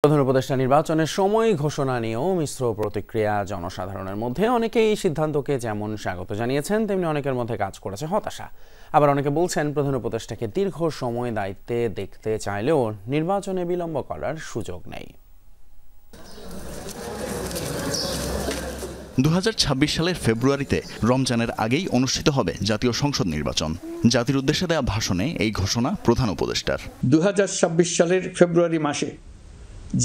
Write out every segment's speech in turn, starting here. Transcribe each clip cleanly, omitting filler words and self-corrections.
প্রধান উপদেষ্টা নির্বাচনের সময় ঘোষণা নিয়েও মিশ্র প্রতিক্রিয়া জনসাধারণের মধ্যে। অনেকেই এই সিদ্ধান্তকে যেমন স্বাগত জানিয়েছেন, তেমনি অনেকের মধ্যে কাজ করেছে হতাশা। আবার অনেকে বলছেন প্রধান উপদেষ্টাকে দীর্ঘ সময় দায়িত্বে দেখতে চাইলেও নির্বাচনে বিলম্ব করার সুযোগ নেই। 2026 সালের ফেব্রুয়ারিতে রমজানের আগেই অনুষ্ঠিত হবে জাতীয় সংসদ নির্বাচন। জাতির উদ্দেশ্যে দেয়া ভাষণে এই ঘোষণা প্রধান উপদেষ্টার। 2026 সালের ফেব্রুয়ারি মাসে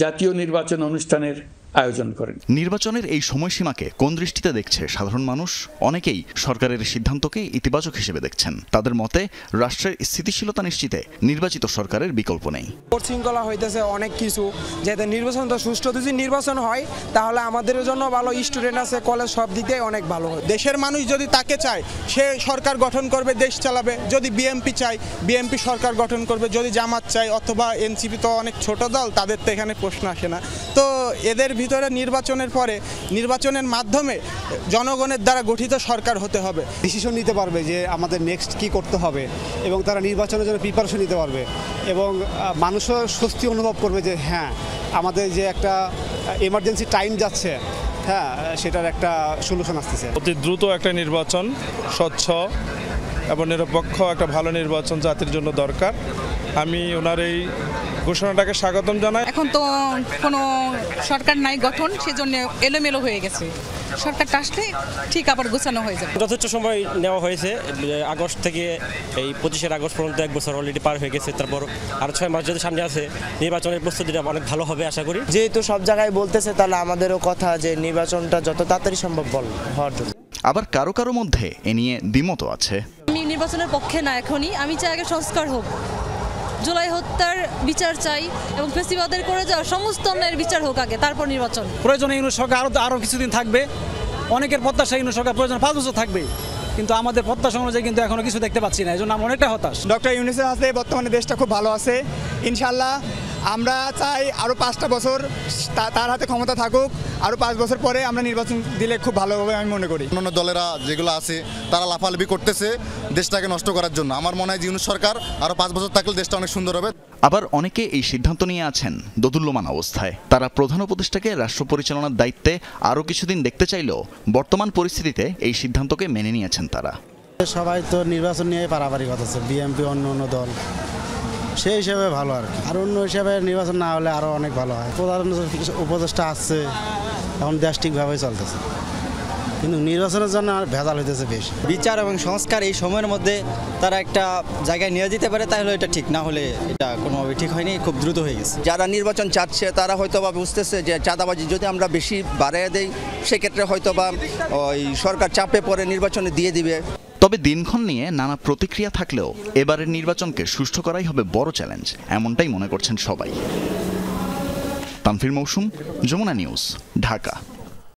জাতীয় নির্বাচন অনুষ্ঠানের আয়োজন করেন। নির্বাচনের এই সময়সীমাকে কোন দৃষ্টিতে দেখছে সাধারণ মানুষ? অনেকেই সরকারের সিদ্ধান্তকে ইতিবাচক হিসেবে দেখছেন। তাদের মতে রাষ্ট্রের স্থিতিশীলতা নিশ্চিতে নির্বাচিত সরকারের বিকল্প নেই। শৃঙ্খলা হইতেছে অনেক কিছু, যাতে নির্বাচন তো সুষ্ঠু যদি নির্বাচন হয় তাহলে আমাদের জন্য ভালো, স্টুডেন্ট আছে, কলেজ সব দিকে অনেক ভালো হয়। দেশের মানুষ যদি তাকে চায় সে সরকার গঠন করবে, দেশ চালাবে। যদি বিএনপি চায় বিএনপি সরকার গঠন করবে, যদি জামাত চায় অথবা এনসিপি তো অনেক ছোট দল, তাদের তো এখানে প্রশ্ন আসে না। তো এদের ভিতরে নির্বাচনের পরে নির্বাচনের মাধ্যমে জনগণের দ্বারা গঠিত সরকার হতে হবে। ডিসিশন নিতে পারবে যে আমাদের নেক্সট কি করতে হবে, এবং তারা নির্বাচনের জন্য প্রিপারেশন নিতে পারবে, এবং মানুষও স্বস্তি অনুভব করবে যে হ্যাঁ আমাদের যে একটা এমার্জেন্সি টাইম যাচ্ছে, হ্যাঁ সেটার একটা সলিউশন আসতেছে। অতি দ্রুত একটা নির্বাচন, স্বচ্ছ এবং নিরপেক্ষ একটা ভালো নির্বাচন জাতির জন্য দরকার। আমি ওনার এই ঘোষণাটাকে স্বাগতম জানাই। এখন তো কোনো সরকার নাই গঠন, সেজন্য এলোমেলো হয়ে গেছে। সরকারটা আসলে ঠিক আবার গোছানো হয়ে যাবে। যথেষ্ট সময় নেওয়া হয়েছে, আগস্ট থেকে এই 25 আগস্ট পর্যন্ত 1 বছর অলরেডি পার হয়ে গেছে। তারপর আরো 6 মাস যদি সামনে আছে, নির্বাচনের প্রস্তুতিটা অনেক ভালো হবে আশা করি। যেহেতু সব জায়গায় বলতেছে, তাহলে আমাদেরও কথা যে নির্বাচনটা যত তাড়াতাড়ি সম্ভব হওয়ার জন্য। আবার কারো কারো মধ্যে এ নিয়ে দ্বিমত আছে। আমি নির্বাচনের পক্ষে না, এখনই আমি চাই আগে সংস্কার হোক, জুলাই হত্যার বিচার চাই এবং ফেসিবাদের করে যাওয়া সমস্ত অন্যায়ের বিচার হোক আগে, তারপর নির্বাচন। প্রয়োজনে ইউনূস সরকার আরো কিছুদিন থাকবে। অনেকের প্রত্যাশা ইউনূস সরকার প্রয়োজন 5 বছর থাকবে, কিন্তু আমাদের প্রত্যাশা অনুযায়ী কিন্তু এখনো কিছু দেখতে পাচ্ছি না। এই জন্য আমরা অনেকটা হতাশ। ডক্টর ইউনূসের হাতে বর্তমানে দেশটা খুব ভালো আছে। ইনশাল্লাহ আমরা চাই আরও 5টা বছর তার হাতে ক্ষমতা থাকুক। আরও 5 বছর পরে আমরা নির্বাচন দিলে খুব ভালো হবে আমি মনে করি। অন্যান্য দলেরা যেগুলো আছে তারা লাফালাফি করতেছে দেশটাকে নষ্ট করার জন্য। আমার মনে হয় যে ইউনূস সরকার আরও 5 বছর থাকলে দেশটা অনেক সুন্দর হবে। আবার অনেকে এই সিদ্ধান্ত নিয়ে আছেন দোদুল্যমান অবস্থায়। তারা প্রধান উপদেষ্টাকে রাষ্ট্র পরিচালনার দায়িত্বে আরও কিছুদিন দেখতে চাইলেও বর্তমান পরিস্থিতিতে এই সিদ্ধান্তকে মেনে নিয়েছেন তারা। সবাই তো নির্বাচন নিয়ে পারাপারি করতেছে, বিএনপি অন্য দল, সেই হিসাবে ভালো আর অন্য হিসাবে নির্বাচন না হলে আরো অনেক ভালো হয়। প্রধান উপদেষ্টা আসছে, এখন দেশ ঠিকভাবেই চলতেছে, কিন্তু নির্বাচনের জন্য ভেজাল হইতেছে বেশি। বিচার এবং সংস্কার এই সময়ের মধ্যে তারা একটা জায়গায় নিয়ে যেতে পারে, তাহলে এটা ঠিক, না হলে এটা কোনোভাবে ঠিক হয়নি, খুব দ্রুত হয়ে গেছে। যারা নির্বাচন চাচ্ছে তারা হয়তো বা বুঝতেছে যে চাঁদাবাজি যদি আমরা বেশি বাড়াইয়া দেই, সেক্ষেত্রে হয়তো বা ওই সরকার চাপে পরে নির্বাচনে দিয়ে দিবে। তবে দিনক্ষণ নিয়ে নানা প্রতিক্রিয়া থাকলেও এবারের নির্বাচনকে সুষ্ঠু করাই হবে বড় চ্যালেঞ্জ, এমনটাই মনে করছেন সবাই। তানফির মৌসুম, যমুনা নিউজ, ঢাকা।